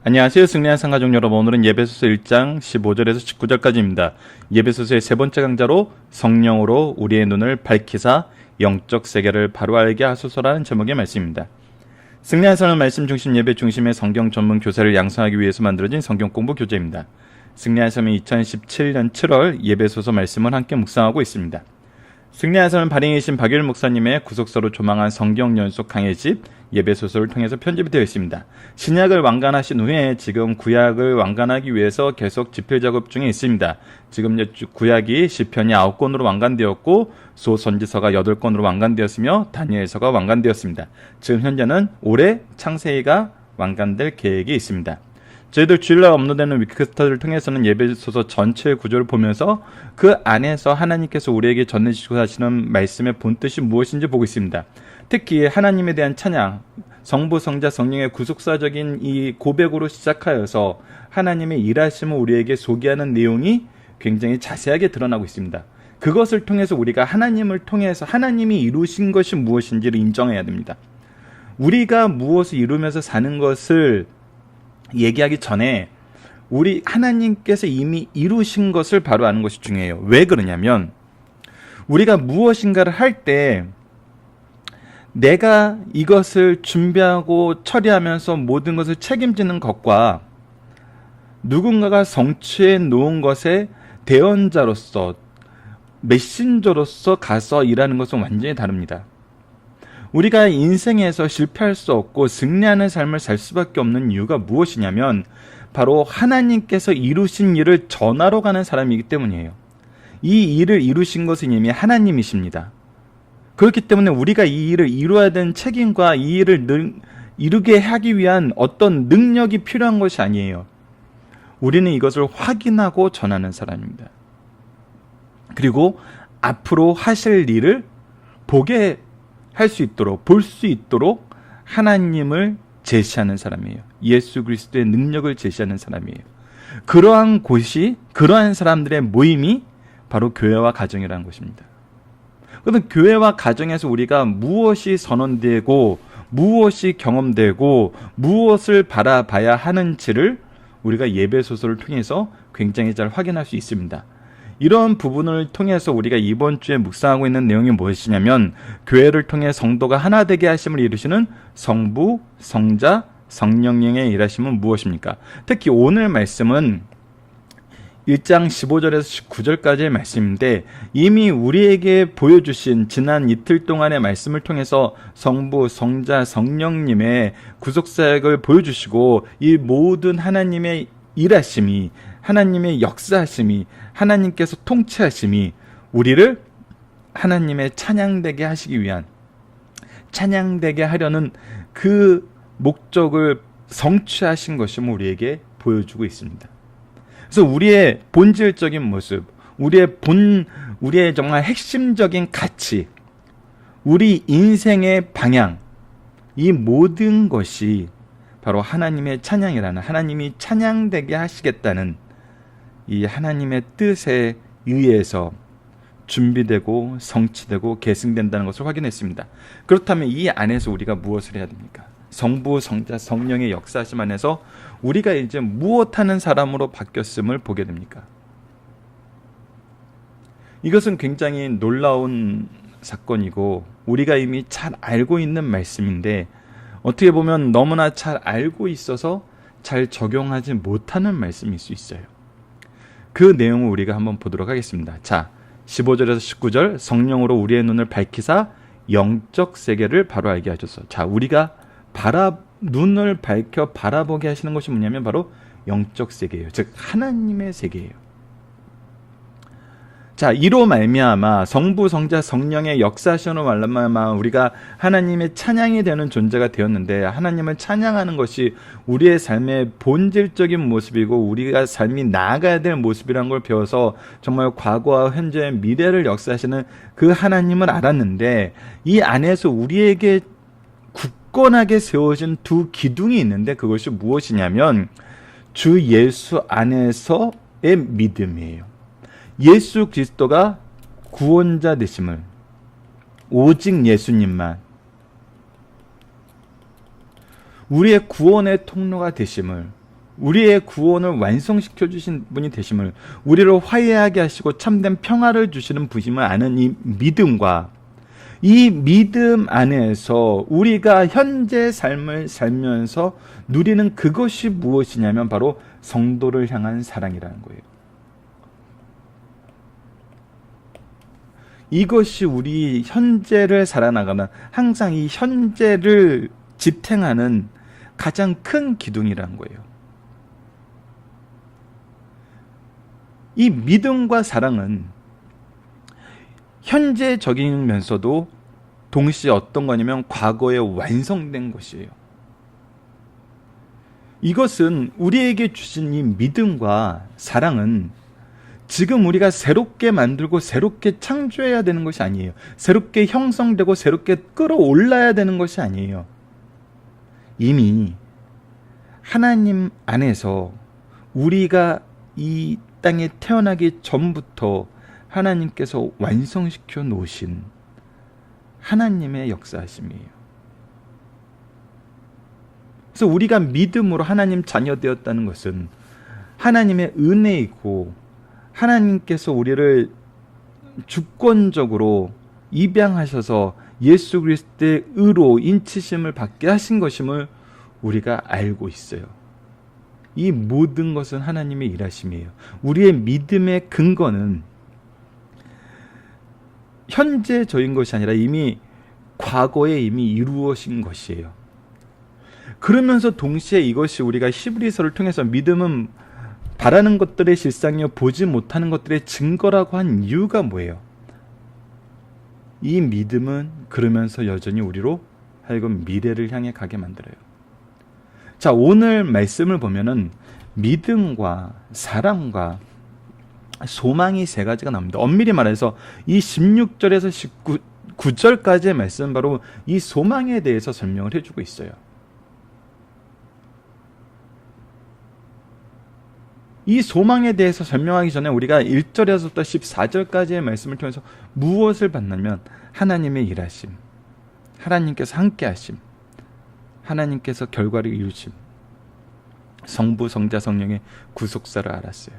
안녕하세요. 승리한 상가족 여러분, 오늘은 예배소서 1장 15절에서 19절까지입니다. 예배소서의 세 번째 강좌로 성령으로 우리의 눈을 밝히사 영적 세계를 바로 알게 하소서라는 제목의 말씀입니다. 승리한 사람 말씀 중심 예배 중심의 성경 전문 교사를 양성하기 위해서 만들어진 성경 공부 교재입니다. 승리한 삶은 2017년 7월 예배소서 말씀을 함께 묵상하고 있습니다. 승리한 삶은 발행이신 박일 목사님의 구속서로 조망한 성경 연속 강해집 예배소서를 통해서 편집이 되어 있습니다. 신약을 완간하신 후에 지금 구약을 완간하기 위해서 계속 집필 작업 중에 있습니다. 지금 구약이 시편이 9권으로 완간되었고 소선지서가 8권으로 완간되었으며 다니엘서가 완간되었습니다. 지금 현재는 올해 창세기가 완간될 계획이 있습니다. 저희들 주일날 업로드되는 위크스터를 통해서는 예배소서 전체의 구조를 보면서 그 안에서 하나님께서 우리에게 전해주시고 하시는 말씀의 본뜻이 무엇인지 보고 있습니다. 특히 하나님에 대한 찬양, 성부, 성자, 성령의 구속사적인 이 고백으로 시작하여서 하나님의 일하심을 우리에게 소개하는 내용이 굉장히 자세하게 드러나고 있습니다. 그것을 통해서 우리가 하나님을 통해서 하나님이 이루신 것이 무엇인지를 인정해야 됩니다. 우리가 무엇을 이루면서 사는 것을 얘기하기 전에 우리 하나님께서 이미 이루신 것을 바로 아는 것이 중요해요. 왜 그러냐면 우리가 무엇인가를 할 때 내가 이것을 준비하고 처리하면서 모든 것을 책임지는 것과 누군가가 성취해 놓은 것의 대언자로서 메신저로서 가서 일하는 것은 완전히 다릅니다. 우리가 인생에서 실패할 수 없고 승리하는 삶을 살 수밖에 없는 이유가 무엇이냐면 바로 하나님께서 이루신 일을 전하러 가는 사람이기 때문이에요. 이 일을 이루신 것은 이미 하나님이십니다. 그렇기 때문에 우리가 이 일을 이루어야 되는 책임과 이 일을 이루게 하기 위한 어떤 능력이 필요한 것이 아니에요. 우리는 이것을 확인하고 전하는 사람입니다. 그리고 앞으로 하실 일을 보게 할 수 있도록, 볼 수 있도록 하나님을 제시하는 사람이에요. 예수 그리스도의 능력을 제시하는 사람이에요. 그러한 곳이, 그러한 사람들의 모임이 바로 교회와 가정이라는 것입니다. 그런데 교회와 가정에서 우리가 무엇이 선언되고 무엇이 경험되고 무엇을 바라봐야 하는지를 우리가 예배소서를 통해서 굉장히 잘 확인할 수 있습니다. 이런 부분을 통해서 우리가 이번 주에 묵상하고 있는 내용이 무엇이냐면 교회를 통해 성도가 하나 되게 하심을 이루시는 성부, 성자, 성령령의 일하심은 무엇입니까? 특히 오늘 말씀은 1장 15절에서 19절까지의 말씀인데 이미 우리에게 보여주신 지난 이틀 동안의 말씀을 통해서 성부, 성자, 성령님의 구속사역을 보여주시고 이 모든 하나님의 일하심이, 하나님의 역사하심이, 하나님께서 통치하심이 우리를 하나님의 찬양되게 하시기 위한, 찬양되게 하려는 그 목적을 성취하신 것임을 우리에게 보여주고 있습니다. 그래서 우리의 본질적인 모습, 우리의 정말 핵심적인 가치, 우리 인생의 방향, 이 모든 것이 바로 하나님의 찬양이라는, 하나님이 찬양되게 하시겠다는 이 하나님의 뜻에 의해서 준비되고 성취되고 계승된다는 것을 확인했습니다. 그렇다면 이 안에서 우리가 무엇을 해야 됩니까? 성부, 성자, 성령의 역사하심 안에서 우리가 이제 무엇하는 사람으로 바뀌었음을 보게 됩니까? 이것은 굉장히 놀라운 사건이고 우리가 이미 잘 알고 있는 말씀인데 어떻게 보면 너무나 잘 알고 있어서 잘 적용하지 못하는 말씀일 수 있어요. 그 내용을 우리가 한번 보도록 하겠습니다. 자, 15절에서 19절 성령으로 우리의 눈을 밝히사 영적 세계를 바로 알게 하셔서. 자, 우리가 눈을 밝혀 바라보게 하시는 것이 뭐냐면 바로 영적 세계예요. 즉 하나님의 세계예요. 자, 이로 말미암아 성부, 성자, 성령의 역사하시는 말미암아 우리가 하나님의 찬양이 되는 존재가 되었는데 하나님을 찬양하는 것이 우리의 삶의 본질적인 모습이고 우리가 삶이 나아가야 될 모습이라는 걸 배워서 정말 과거와 현재, 미래를 역사하시는 그 하나님을 알았는데 이 안에서 우리에게 굳건하게 세워진 두 기둥이 있는데 그것이 무엇이냐면 주 예수 안에서의 믿음이에요. 예수 그리스도가 구원자 되심을, 오직 예수님만 우리의 구원의 통로가 되심을, 우리의 구원을 완성시켜 주신 분이 되심을, 우리를 화해하게 하시고 참된 평화를 주시는 분임을 아는 이 믿음과, 이 믿음 안에서 우리가 현재 삶을 살면서 누리는 그것이 무엇이냐면 바로 성도를 향한 사랑이라는 거예요. 이것이 우리 현재를 살아나가는, 항상 이 현재를 지탱하는 가장 큰 기둥이라는 거예요. 이 믿음과 사랑은 현재적이면서도 동시에 어떤 거냐면 과거에 완성된 것이에요. 이것은 우리에게 주신 이 믿음과 사랑은 지금 우리가 새롭게 만들고 새롭게 창조해야 되는 것이 아니에요. 새롭게 형성되고 새롭게 끌어올라야 되는 것이 아니에요. 이미 하나님 안에서 우리가 이 땅에 태어나기 전부터 하나님께서 완성시켜 놓으신 하나님의 역사하심이에요. 그래서 우리가 믿음으로 하나님 자녀 되었다는 것은 하나님의 은혜이고, 하나님께서 우리를 주권적으로 입양하셔서 예수 그리스도의 의로 인치심을 받게 하신 것임을 우리가 알고 있어요. 이 모든 것은 하나님의 일하심이에요. 우리의 믿음의 근거는 현재적인 것이 아니라 이미 과거에 이미 이루어진 것이에요. 그러면서 동시에 이것이 우리가 히브리서를 통해서 믿음은 바라는 것들의 실상이요 보지 못하는 것들의 증거라고 한 이유가 뭐예요? 이 믿음은 그러면서 여전히 우리로 하여금 미래를 향해 가게 만들어요. 자, 오늘 말씀을 보면은 믿음과 사랑과 소망이 세 가지가 나옵니다. 엄밀히 말해서 이 16절에서 19절까지의 말씀은 바로 이 소망에 대해서 설명을 해주고 있어요. 이 소망에 대해서 설명하기 전에 우리가 1절에서부터 14절까지의 말씀을 통해서 무엇을 받냐면 하나님의 일하심, 하나님께서 함께 하심, 하나님께서 결과를 이루심, 성부, 성자, 성령의 구속사를 알았어요.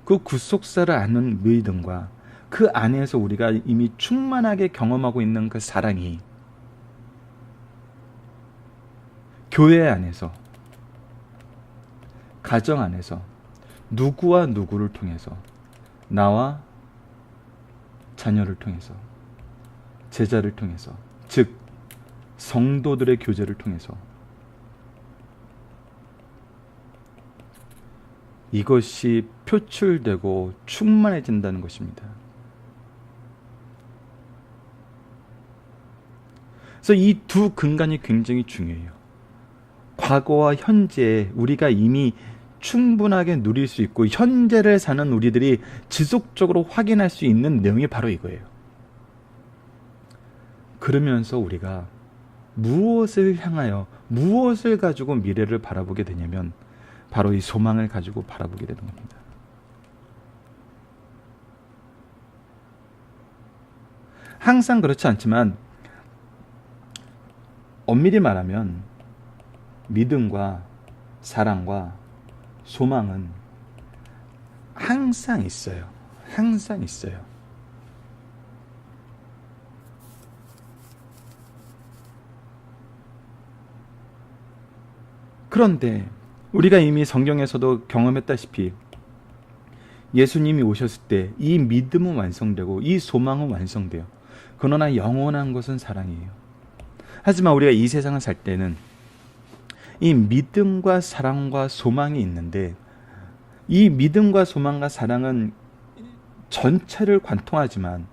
그 구속사를 아는 믿음과 그 안에서 우리가 이미 충만하게 경험하고 있는 그 사랑이 교회 안에서, 가정 안에서 누구와 누구를 통해서, 나와 자녀를 통해서, 제자를 통해서, 즉 성도들의 교제를 통해서 이것이 표출되고 충만해진다는 것입니다. 그래서 이 두 근간이 굉장히 중요해요. 과거와 현재에 우리가 이미 충분하게 누릴 수 있고 현재를 사는 우리들이 지속적으로 확인할 수 있는 내용이 바로 이거예요. 그러면서 우리가 무엇을 향하여, 무엇을 가지고 미래를 바라보게 되냐면 바로 이 소망을 가지고 바라보게 되는 겁니다. 항상 그렇지 않지만 엄밀히 말하면 믿음과 사랑과 소망은 항상 있어요. 항상 있어요. 그런데 우리가 이미 성경에서도 경험했다시피 예수님이 오셨을 때 이 믿음은 완성되고 이 소망은 완성돼요. 그러나 영원한 것은 사랑이에요. 하지만 우리가 이 세상을 살 때는 이 믿음과 사랑과 소망이 있는데 이 믿음과 소망과 사랑은 전체를 관통하지만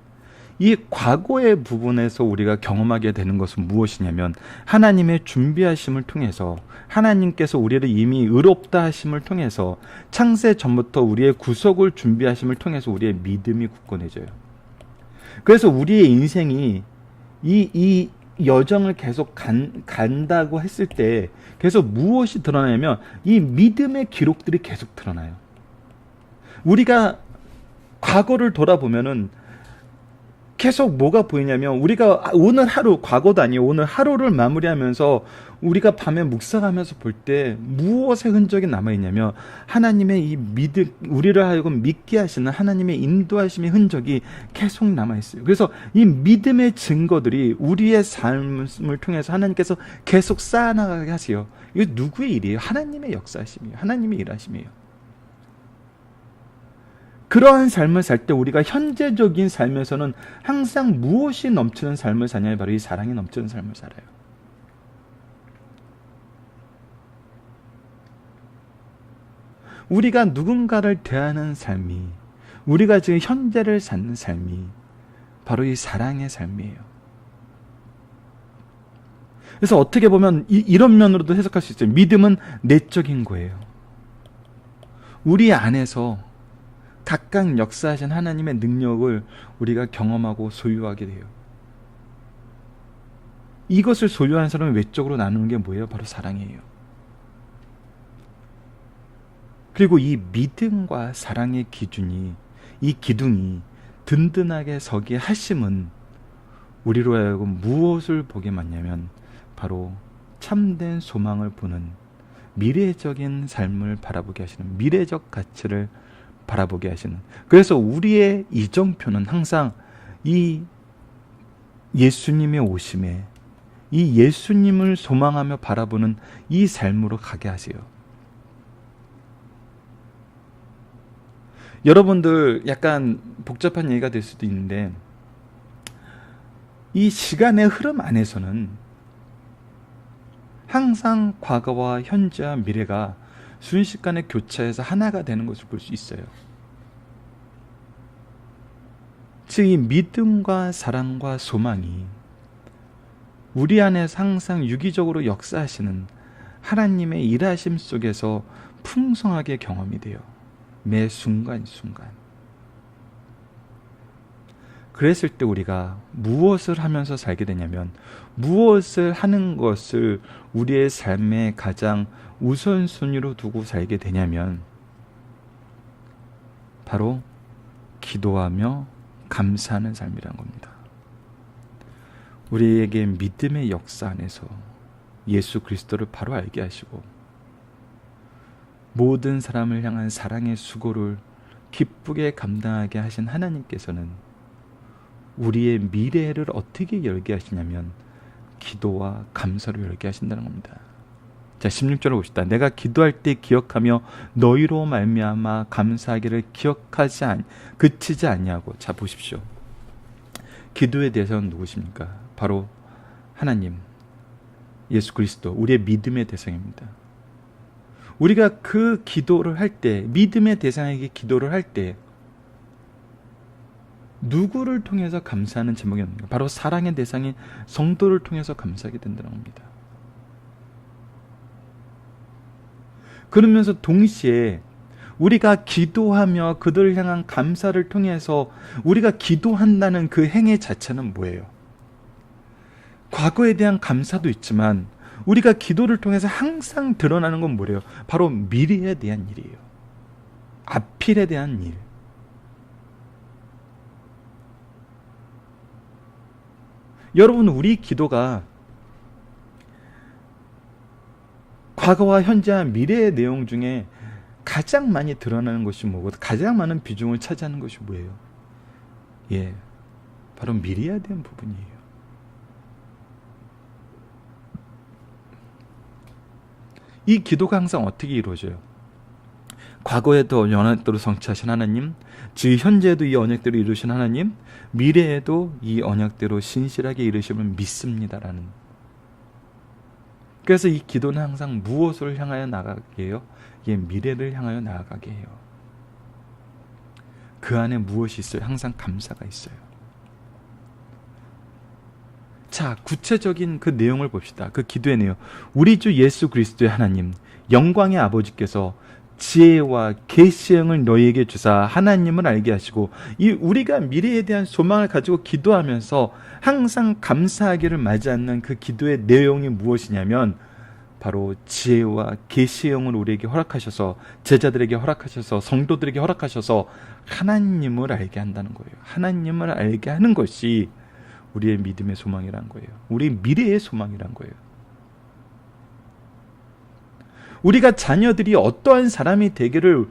이 과거의 부분에서 우리가 경험하게 되는 것은 무엇이냐면 하나님의 준비하심을 통해서, 하나님께서 우리를 이미 의롭다 하심을 통해서 창세 전부터 우리의 구속을 준비하심을 통해서 우리의 믿음이 굳건해져요. 그래서 우리의 인생이 이 여정을 계속 간다고 했을 때 계속 무엇이 드러나냐면 이 믿음의 기록들이 계속 드러나요. 우리가 과거를 돌아보면은 계속 뭐가 보이냐면 우리가 오늘 하루, 과거도 아니에요. 오늘 하루를 마무리하면서 우리가 밤에 묵상하면서 볼 때 무엇의 흔적이 남아있냐면 하나님의 이 믿음, 우리를 하여금 믿게 하시는 하나님의 인도하심의 흔적이 계속 남아있어요. 그래서 이 믿음의 증거들이 우리의 삶을 통해서 하나님께서 계속 쌓아나가게 하세요. 이거 누구의 일이에요? 하나님의 역사심이에요. 하나님의 일하심이에요. 그러한 삶을 살 때 우리가 현재적인 삶에서는 항상 무엇이 넘치는 삶을 사냐면 바로 이 사랑이 넘치는 삶을 살아요. 우리가 누군가를 대하는 삶이, 우리가 지금 현재를 사는 삶이 바로 이 사랑의 삶이에요. 그래서 어떻게 보면 이런 면으로도 해석할 수 있어요. 믿음은 내적인 거예요. 우리 안에서 각각 역사하신 하나님의 능력을 우리가 경험하고 소유하게 돼요. 이것을 소유하는 사람은 외적으로 나누는 게 뭐예요? 바로 사랑이에요. 그리고 이 믿음과 사랑의 기준이, 이 기둥이 든든하게 서게 하심은 우리로 하여금 무엇을 보게 만냐면 바로 참된 소망을 보는, 미래적인 삶을 바라보게 하시는, 미래적 가치를 바라보게 하시는. 그래서 우리의 이정표는 항상 이 예수님의 오심에, 이 예수님을 소망하며 바라보는 이 삶으로 가게 하세요. 여러분들 약간 복잡한 얘기가 될 수도 있는데, 이 시간의 흐름 안에서는 항상 과거와 현재와 미래가 순식간에 교차해서 하나가 되는 것을 볼 수 있어요. 즉, 이 믿음과 사랑과 소망이 우리 안에서 항상 유기적으로 역사하시는 하나님의 일하심 속에서 풍성하게 경험이 돼요. 매 순간순간. 그랬을 때 우리가 무엇을 하면서 살게 되냐면, 무엇을 하는 것을 우리의 삶의 가장 우선순위로 두고 살게 되냐면 바로 기도하며 감사하는 삶이란 겁니다. 우리에게 믿음의 역사 안에서 예수 그리스도를 바로 알게 하시고 모든 사람을 향한 사랑의 수고를 기쁘게 감당하게 하신 하나님께서는 우리의 미래를 어떻게 열게 하시냐면 기도와 감사로 열게 하신다는 겁니다. 자, 16절을 봅시다. 내가 기도할 때 기억하며 너희로 말미암아 감사하기를 그치지 아니하고. 자, 보십시오. 기도의 대상은 누구십니까? 바로 하나님, 예수 그리스도, 우리의 믿음의 대상입니다. 우리가 그 기도를 할 때, 믿음의 대상에게 기도를 할 때 누구를 통해서 감사하는 제목이 없는가? 바로 사랑의 대상인 성도를 통해서 감사하게 된다는 겁니다. 그러면서 동시에 우리가 기도하며 그들을 향한 감사를 통해서 우리가 기도한다는 그 행위 자체는 뭐예요? 과거에 대한 감사도 있지만 우리가 기도를 통해서 항상 드러나는 건 뭐래요? 바로 미래에 대한 일이에요. 앞일에 대한 일. 여러분, 우리 기도가 과거와 현재와 미래의 내용 중에 가장 많이 드러나는 것이 뭐고 가장 많은 비중을 차지하는 것이 뭐예요? 예, 바로 미래에 대한 부분이에요. 이 기도가 항상 어떻게 이루어져요? 과거에도 언약대로 성취하신 하나님, 즉 현재에도 이 언약대로 이루신 하나님, 미래에도 이 언약대로 신실하게 이루심을 믿습니다라는. 그래서 이 기도는 항상 무엇을 향하여 나아가게 해요? 예, 미래를 향하여 나아가게 해요. 그 안에 무엇이 있어요? 항상 감사가 있어요. 자, 구체적인 그 내용을 봅시다. 그 기도의 내용. 우리 주 예수 그리스도의 하나님, 영광의 아버지께서 지혜와 계시형을 너희에게 주사 하나님을 알게 하시고, 이 우리가 미래에 대한 소망을 가지고 기도하면서 항상 감사하기를 맞이하는 그 기도의 내용이 무엇이냐면 바로 지혜와 계시의 영을 우리에게 허락하셔서, 제자들에게 허락하셔서, 성도들에게 허락하셔서 하나님을 알게 한다는 거예요. 하나님을 알게 하는 것이 우리의 믿음의 소망이란 거예요. 우리의 미래의 소망이란 거예요. 우리가 자녀들이 어떠한 사람이 되기를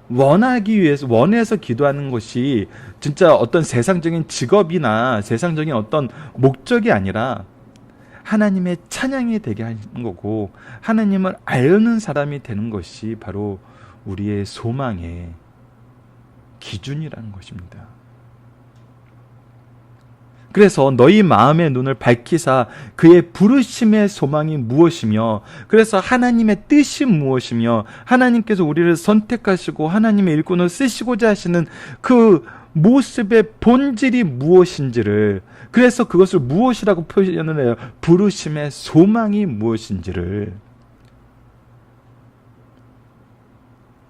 원하기 위해서, 원해서 기도하는 것이 진짜 어떤 세상적인 직업이나 세상적인 어떤 목적이 아니라 하나님의 찬양이 되게 하는 거고, 하나님을 아는 사람이 되는 것이 바로 우리의 소망의 기준이라는 것입니다. 그래서 너희 마음의 눈을 밝히사 그의 부르심의 소망이 무엇이며, 그래서 하나님의 뜻이 무엇이며, 하나님께서 우리를 선택하시고 하나님의 일꾼을 쓰시고자 하시는 그 모습의 본질이 무엇인지를, 그래서 그것을 무엇이라고 표현을 해요? 부르심의 소망이 무엇인지를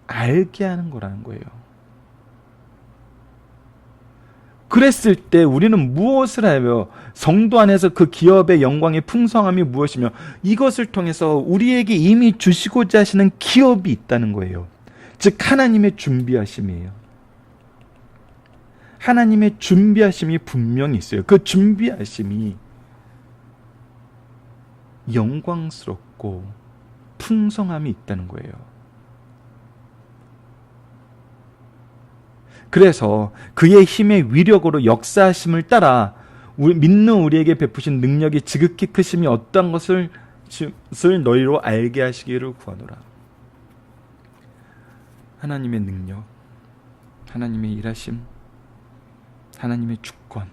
알게 하는 거라는 거예요. 그랬을 때 우리는 무엇을 하며, 성도 안에서 그 기업의 영광의 풍성함이 무엇이며, 이것을 통해서 우리에게 이미 주시고자 하시는 기업이 있다는 거예요. 즉 하나님의 준비하심이에요. 하나님의 준비하심이 분명히 있어요. 그 준비하심이 영광스럽고 풍성함이 있다는 거예요. 그래서 그의 힘의 위력으로 역사하심을 따라 믿는 우리에게 베푸신 능력이 지극히 크심이 어떠한 것을 너희로 알게 하시기를 구하노라. 하나님의 능력, 하나님의 일하심, 하나님의 주권,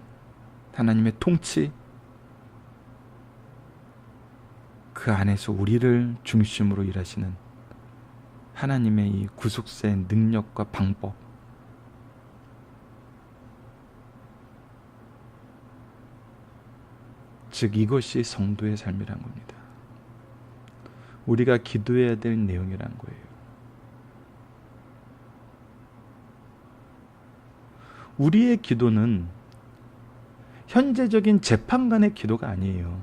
하나님의 통치, 그 안에서 우리를 중심으로 일하시는 하나님의 이 구속사의 능력과 방법, 즉 이것이 성도의 삶이란 겁니다. 우리가 기도해야 될 내용이란 거예요. 우리의 기도는 현재적인 재판관의 기도가 아니에요.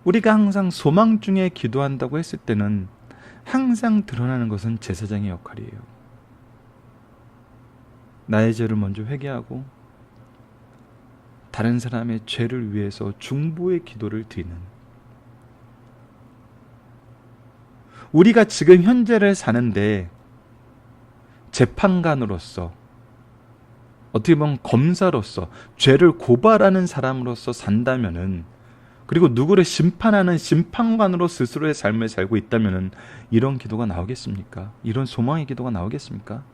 우리가 항상 소망 중에 기도한다고 했을 때는 항상 드러나는 것은 제사장의 역할이에요. 나의 죄를 먼저 회개하고 다른 사람의 죄를 위해서 중보의 기도를 드리는, 우리가 지금 현재를 사는데 재판관으로서, 어떻게 보면 검사로서, 죄를 고발하는 사람으로서 산다면은, 그리고 누구를 심판하는 심판관으로 스스로의 삶을 살고 있다면은 이런 기도가 나오겠습니까? 이런 소망의 기도가 나오겠습니까?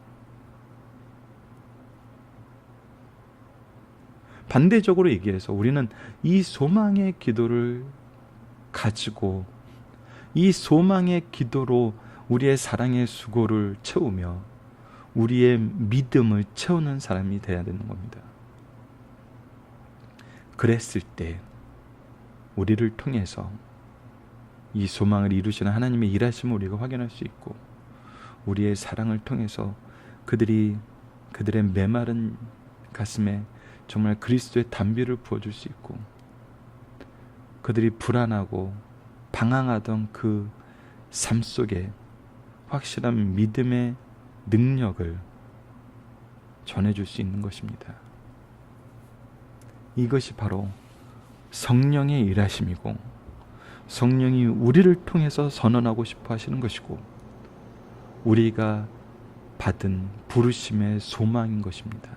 반대적으로 얘기해서 우리는 이 소망의 기도를 가지고, 이 소망의 기도로 우리의 사랑의 수고를 채우며 우리의 믿음을 채우는 사람이 되어야 되는 겁니다. 그랬을 때 우리를 통해서 이 소망을 이루시는 하나님의 일하심을 우리가 확인할 수 있고, 우리의 사랑을 통해서 그들의 메마른 가슴에 정말 그리스도의 담비를 부어줄 수 있고, 그들이 불안하고 방황하던 그 삶 속에 확실한 믿음의 능력을 전해줄 수 있는 것입니다. 이것이 바로 성령의 일하심이고, 성령이 우리를 통해서 선언하고 싶어 하시는 것이고, 우리가 받은 부르심의 소망인 것입니다.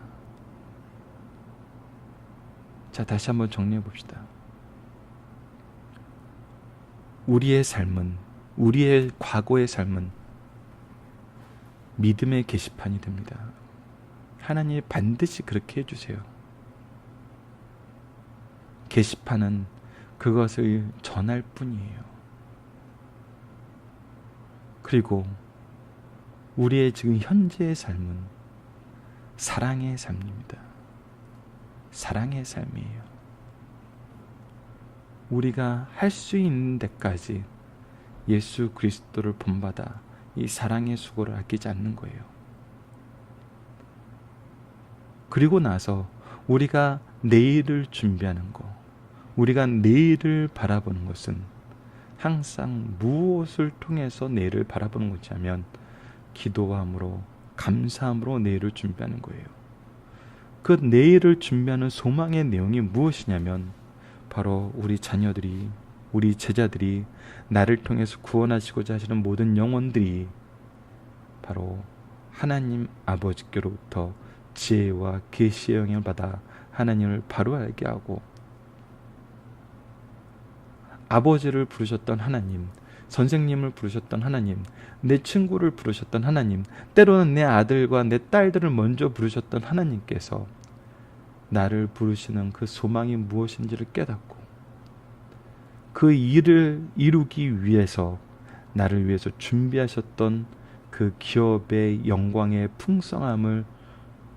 자, 다시 한번 정리해 봅시다. 우리의 삶은, 우리의 과거의 삶은 믿음의 게시판이 됩니다. 하나님이 반드시 그렇게 해주세요. 게시판은 그것을 전할 뿐이에요. 그리고 우리의 지금 현재의 삶은 사랑의 삶입니다. 사랑의 삶이에요. 우리가 할 수 있는 데까지 예수 그리스도를 본받아 이 사랑의 수고를 아끼지 않는 거예요. 그리고 나서 우리가 내일을 준비하는 거, 우리가 내일을 바라보는 것은 항상 무엇을 통해서 내일을 바라보는 거지 하면 기도함으로, 감사함으로 내일을 준비하는 거예요. 그 내일을 준비하는 소망의 내용이 무엇이냐면 바로 우리 자녀들이, 우리 제자들이, 나를 통해서 구원하시고자 하시는 모든 영혼들이 바로 하나님 아버지께로부터 지혜와 계시의 영향을 받아 하나님을 바로 알게 하고, 아버지를 부르셨던 하나님, 선생님을 부르셨던 하나님, 내 친구를 부르셨던 하나님, 때로는 내 아들과 내 딸들을 먼저 부르셨던 하나님께서 나를 부르시는 그 소망이 무엇인지를 깨닫고 그 일을 이루기 위해서 나를 위해서 준비하셨던 그 기업의 영광의 풍성함을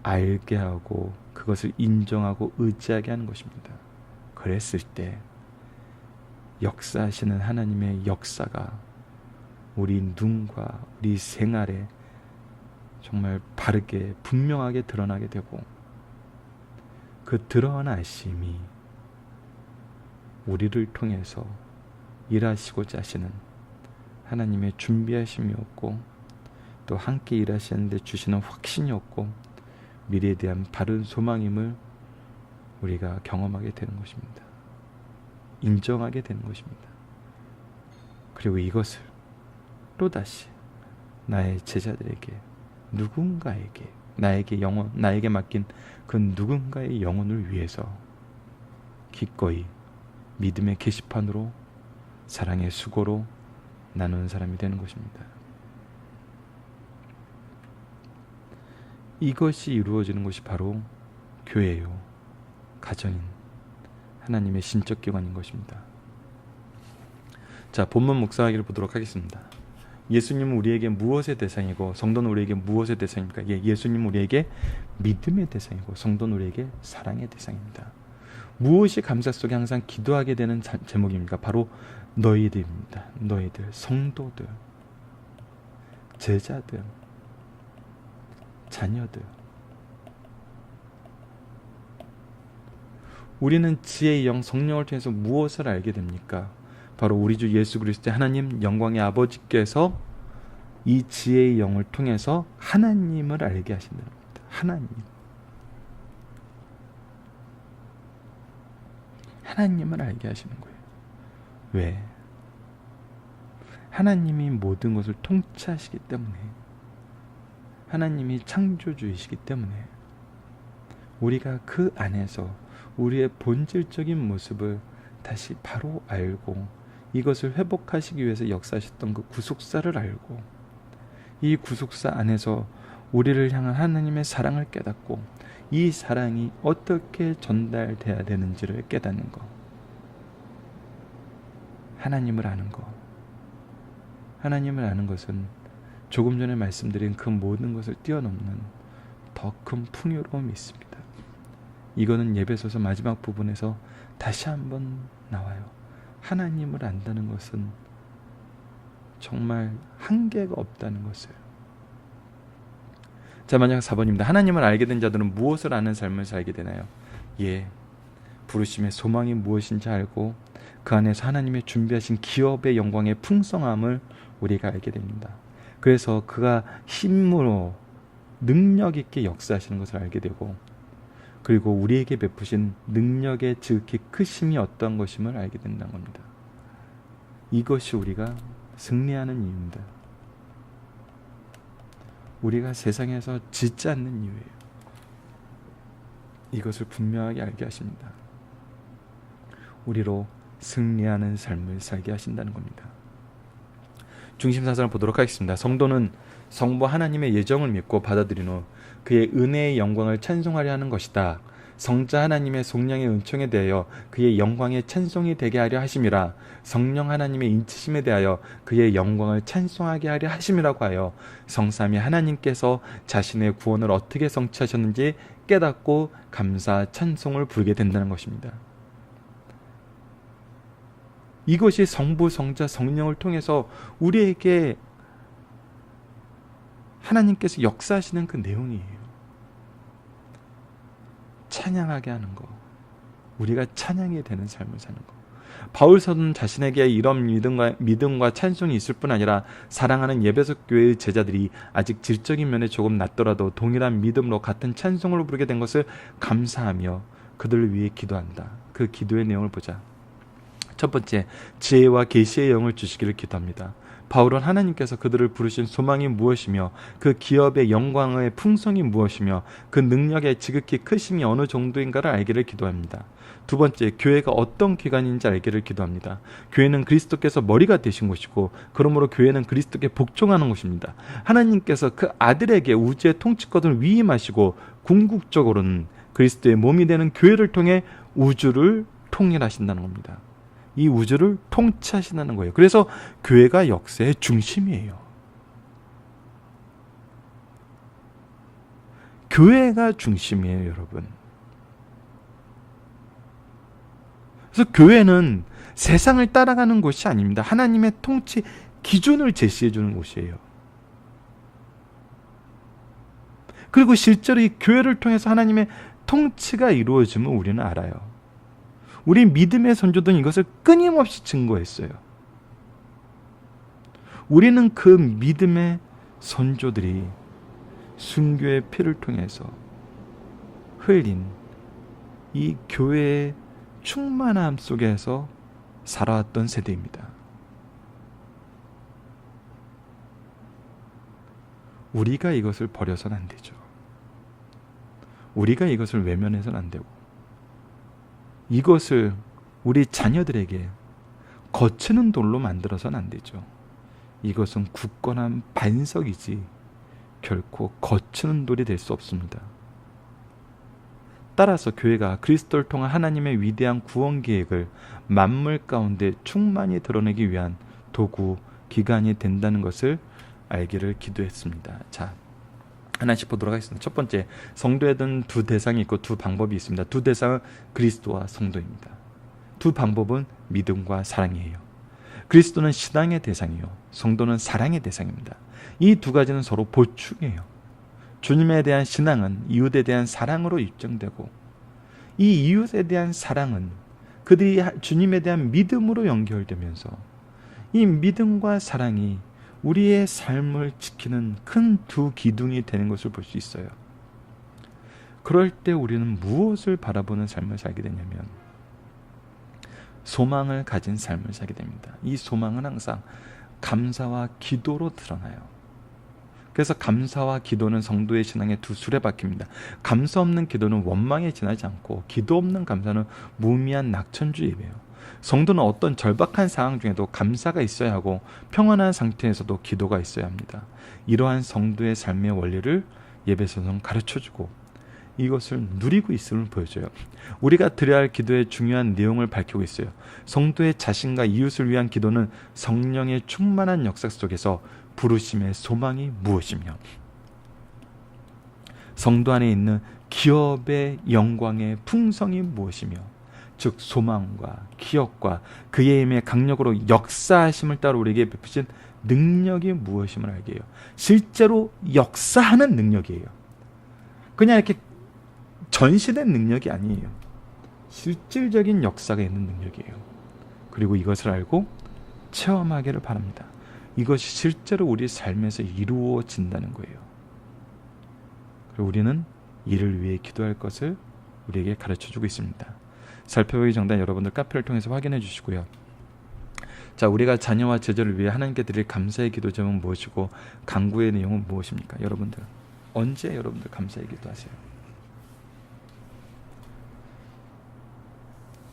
알게 하고 그것을 인정하고 의지하게 하는 것입니다. 그랬을 때 역사하시는 하나님의 역사가 우리 눈과 우리 생활에 정말 바르게 분명하게 드러나게 되고, 그 드러나심이 우리를 통해서 일하시고자 하시는 하나님의 준비하심이었고, 또 함께 일하시는데 주시는 확신이었고, 미래에 대한 바른 소망임을 우리가 경험하게 되는 것입니다. 인정하게 되는 것입니다. 그리고 이것을 또다시 나의 제자들에게, 누군가에게, 나에게 맡긴 그 누군가의 영혼을 위해서 기꺼이 믿음의 게시판으로, 사랑의 수고로 나누는 사람이 되는 것입니다. 이것이 이루어지는 것이 바로 교회요, 가정인 하나님의 신적 기관인 것입니다. 자, 본문 묵상하기를 보도록 하겠습니다. 예수님은 우리에게 무엇의 대상이고 성도는 우리에게 무엇의 대상입니까? 예수님은 우리에게 믿음의 대상이고 성도는 우리에게 사랑의 대상입니다. 무엇이 감사 속에 항상 기도하게 되는 제목입니까? 바로 너희들입니다. 너희들, 성도들, 제자들, 자녀들. 우리는 지혜의 영 성령을 통해서 무엇을 알게 됩니까? 바로 우리 주 예수 그리스도의 하나님 영광의 아버지께서 이 지혜의 영을 통해서 하나님을 알게 하신다는 겁니다. 하나님을 알게 하시는 거예요. 왜? 하나님이 모든 것을 통치하시기 때문에, 하나님이 창조주이시기 때문에 우리가 그 안에서 우리의 본질적인 모습을 다시 바로 알고, 이것을 회복하시기 위해서 역사하셨던 그 구속사를 알고, 이 구속사 안에서 우리를 향한 하나님의 사랑을 깨닫고, 이 사랑이 어떻게 전달돼야 되는지를 깨닫는 것. 하나님을 아는 것. 하나님을 아는 것은 조금 전에 말씀드린 그 모든 것을 뛰어넘는 더 큰 풍요로움이 있습니다. 이거는 예배소서 마지막 부분에서 다시 한번 나와요. 하나님을 안다는 것은 정말 한계가 없다는 것을. 자, 만약 4번입니다. 하나님을 알게 된 자들은 무엇을 아는 삶을 살게 되나요? 부르심의 소망이 무엇인지 알고 그 안에서 하나님의 준비하신 기업의 영광의 풍성함을 우리가 알게 됩니다. 그래서 그가 힘으로 능력 있게 역사하시는 것을 알게 되고, 그리고 우리에게 베푸신 능력의 지극히 크심이 어떠한 것임을 알게 된다는 겁니다. 이것이 우리가 승리하는 이유입니다. 우리가 세상에서 짓지 않는 이유예요. 이것을 분명하게 알게 하십니다. 우리로 승리하는 삶을 살게 하신다는 겁니다. 중심사상을 보도록 하겠습니다. 성도는 성부 하나님의 예정을 믿고 받아들인 후 그의 은혜의 영광을 찬송하려 하는 것이다. 성자 하나님의 속량의 은총에 대하여 그의 영광의 찬송이 되게 하려 하심이라. 성령 하나님의 인치심에 대하여 그의 영광을 찬송하게 하려 하심이라고 하여 성삼위 하나님께서 자신의 구원을 어떻게 성취하셨는지 깨닫고 감사 찬송을 부르게 된다는 것입니다. 이것이 성부, 성자, 성령을 통해서 우리에게 하나님께서 역사하시는 그 내용이에요. 찬양하게 하는 거, 우리가 찬양이 되는 삶을 사는 거. 바울 사도는 자신에게 이런 믿음과 찬송이 있을 뿐 아니라 사랑하는 에베소 교회의 제자들이 아직 질적인 면에 조금 낮더라도 동일한 믿음으로 같은 찬송을 부르게 된 것을 감사하며 그들을 위해 기도한다. 그 기도의 내용을 보자. 첫 번째, 지혜와 계시의 영을 주시기를 기도합니다. 바울은 하나님께서 그들을 부르신 소망이 무엇이며 그 기업의 영광의 풍성이 무엇이며 그 능력의 지극히 크심이 어느 정도인가를 알기를 기도합니다. 두 번째, 교회가 어떤 기관인지 알기를 기도합니다. 교회는 그리스도께서 머리가 되신 곳이고 그러므로 교회는 그리스도께 복종하는 곳입니다. 하나님께서 그 아들에게 우주의 통치권을 위임하시고 궁극적으로는 그리스도의 몸이 되는 교회를 통해 우주를 통일하신다는 겁니다. 이 우주를 통치하신다는 거예요. 그래서 교회가 역사의 중심이에요. 교회가 중심이에요, 여러분. 그래서 교회는 세상을 따라가는 곳이 아닙니다. 하나님의 통치 기준을 제시해 주는 곳이에요. 그리고 실제로 이 교회를 통해서 하나님의 통치가 이루어지면 우리는 알아요. 우리 믿음의 선조들은 이것을 끊임없이 증거했어요. 우리는 그 믿음의 선조들이 순교의 피를 통해서 흘린 이 교회의 충만함 속에서 살아왔던 세대입니다. 우리가 이것을 버려서는 안 되죠. 우리가 이것을 외면해서는 안 되고 이것을 우리 자녀들에게 거치는 돌로 만들어서는 안 되죠. 이것은 굳건한 반석이지 결코 거치는 돌이 될 수 없습니다. 따라서 교회가 그리스도를 통한 하나님의 위대한 구원 계획을 만물 가운데 충만히 드러내기 위한 도구, 기관이 된다는 것을 알기를 기도했습니다. 자, 하나씩 보도록 하겠습니다. 첫 번째, 성도에는 두 대상이 있고 두 방법이 있습니다. 두 대상은 그리스도와 성도입니다. 두 방법은 믿음과 사랑이에요. 그리스도는 신앙의 대상이요, 성도는 사랑의 대상입니다. 이 두 가지는 서로 보충해요. 주님에 대한 신앙은 이웃에 대한 사랑으로 입증되고 이 이웃에 대한 사랑은 그들이 주님에 대한 믿음으로 연결되면서 이 믿음과 사랑이 우리의 삶을 지키는 큰 두 기둥이 되는 것을 볼 수 있어요. 그럴 때 우리는 무엇을 바라보는 삶을 살게 되냐면 소망을 가진 삶을 살게 됩니다. 이 소망은 항상 감사와 기도로 드러나요. 그래서 감사와 기도는 성도의 신앙의 두 수레바퀴입니다. 감사 없는 기도는 원망에 지나지 않고 기도 없는 감사는 무미한 낙천주의예요. 성도는 어떤 절박한 상황 중에도 감사가 있어야 하고 평안한 상태에서도 기도가 있어야 합니다. 이러한 성도의 삶의 원리를 예배서는 가르쳐주고 이것을 누리고 있음을 보여줘요. 우리가 드려야 할 기도의 중요한 내용을 밝히고 있어요. 성도의 자신과 이웃을 위한 기도는 성령의 충만한 역사 속에서 부르심의 소망이 무엇이며 성도 안에 있는 기업의 영광의 풍성이 무엇이며 즉 소망과 기억과 그의 힘의 강력으로 역사하심을 따라 우리에게 베푸신 능력이 무엇임을 알게 해요. 실제로 역사하는 능력이에요. 그냥 이렇게 전시된 능력이 아니에요. 실질적인 역사가 있는 능력이에요. 그리고 이것을 알고 체험하기를 바랍니다. 이것이 실제로 우리 삶에서 이루어진다는 거예요. 그리고 우리는 이를 위해 기도할 것을 우리에게 가르쳐주고 있습니다. 살펴보기 정단 여러분들 카페를 통해서 확인해 주시고요. 자, 우리가 자녀와 제자를 위해 하나님께 드릴 감사의 기도 제목은 무엇이고 간구의 내용은 무엇입니까? 여러분들 언제 여러분들 감사의 기도하세요?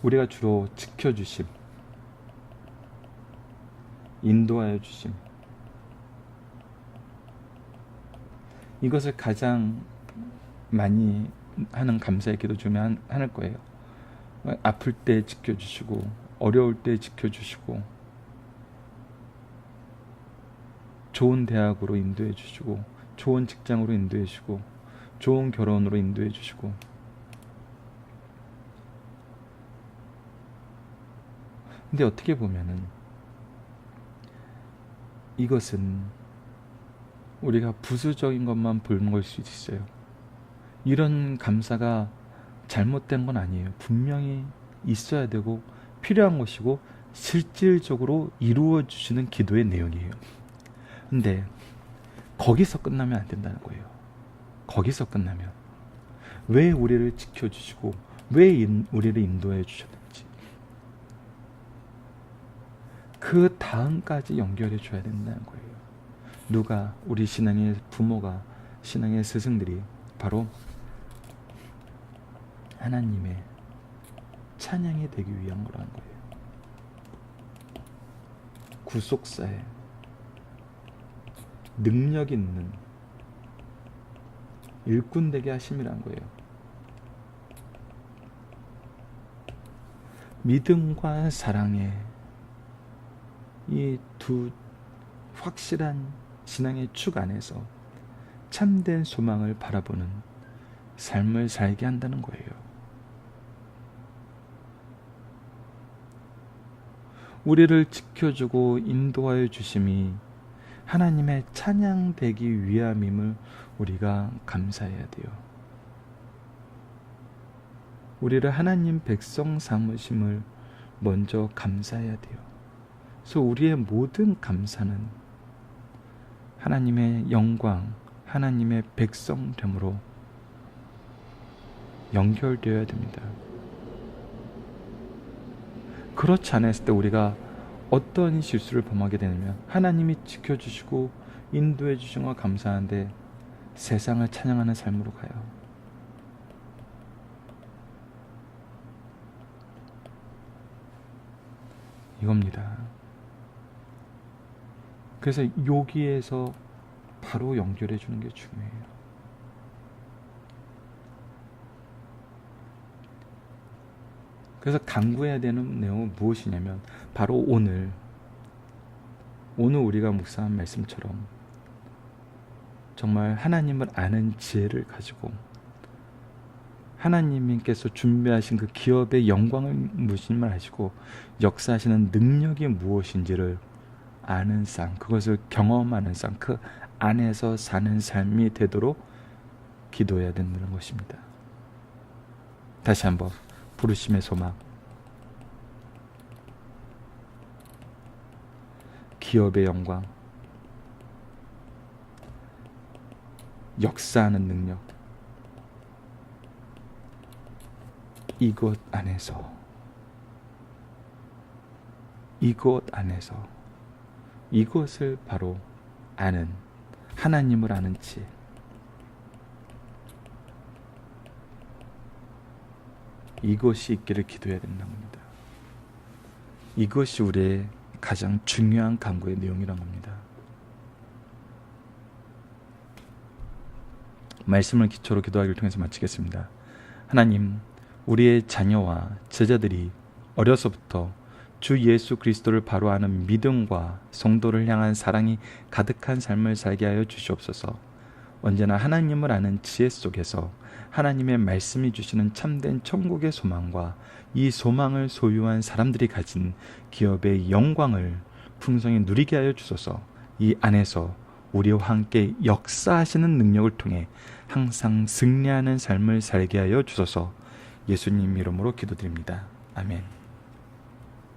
우리가 주로 지켜주심, 인도하여 주심, 이것을 가장 많이 하는 감사의 기도 중에 하나일 거예요. 아플 때 지켜주시고 어려울 때 지켜주시고 좋은 대학으로 인도해 주시고 좋은 직장으로 인도해 주시고 좋은 결혼으로 인도해 주시고 근데 어떻게 보면은 이것은 우리가 부수적인 것만 보는 걸 수도 있어요. 이런 감사가 잘못된 건 아니에요. 분명히 있어야 되고 필요한 것이고 실질적으로 이루어 주시는 기도의 내용이에요. 근데 거기서 끝나면 안 된다는 거예요. 거기서 끝나면 왜 우리를 지켜주시고 왜 우리를 인도해 주셨는지 그 다음까지 연결해 줘야 된다는 거예요. 누가? 우리 신앙의 부모가, 신앙의 스승들이 바로 하나님의 찬양이 되기 위한 거라는 거예요. 구속사에 능력 있는 일꾼 되게 하심이란 거예요. 믿음과 사랑의 이 두 확실한 신앙의 축 안에서 참된 소망을 바라보는 삶을 살게 한다는 거예요. 우리를 지켜주고 인도하여 주심이 하나님의 찬양되기 위함임을 우리가 감사해야 돼요. 우리를 하나님 백성 삼으심을 먼저 감사해야 돼요. 그래서 우리의 모든 감사는 하나님의 영광, 하나님의 백성됨으로 연결되어야 됩니다. 그렇지 않았을 때 우리가 어떤 실수를 범하게 되냐면 하나님이 지켜주시고 인도해 주신 거 감사한데 세상을 찬양하는 삶으로 가요. 이겁니다. 그래서 여기에서 바로 연결해 주는 게 중요해요. 그래서 강구해야 되는 내용은 무엇이냐면 바로 오늘 우리가 묵상한 말씀처럼 정말 하나님을 아는 지혜를 가지고 하나님께서 준비하신 그 기업의 영광을 무심을 하시고 역사하시는 능력이 무엇인지를 아는 삶, 그것을 경험하는 삶, 그 안에서 사는 삶이 되도록 기도해야 된다는 것입니다. 다시 한번 부르심의 소망, 기업의 영광, 역사하는 능력, 이곳 안에서 이것을 바로 아는, 하나님을 아는 지혜, 이것이 있기를 기도해야 된다는 겁니다. 이것이 우리의 가장 중요한 간구의 내용이란 겁니다. 말씀을 기초로 기도하기를 통해서 마치겠습니다. 하나님, 우리의 자녀와 제자들이 어려서부터 주 예수 그리스도를 바로 아는 믿음과 성도를 향한 사랑이 가득한 삶을 살게 하여 주시옵소서. 언제나 하나님을 아는 지혜 속에서 하나님의 말씀이 주시는 참된 천국의 소망과 이 소망을 소유한 사람들이 가진 기업의 영광을 풍성히 누리게 하여 주소서. 이 안에서 우리와 함께 역사하시는 능력을 통해 항상 승리하는 삶을 살게 하여 주소서. 예수님 이름으로 기도드립니다. 아멘.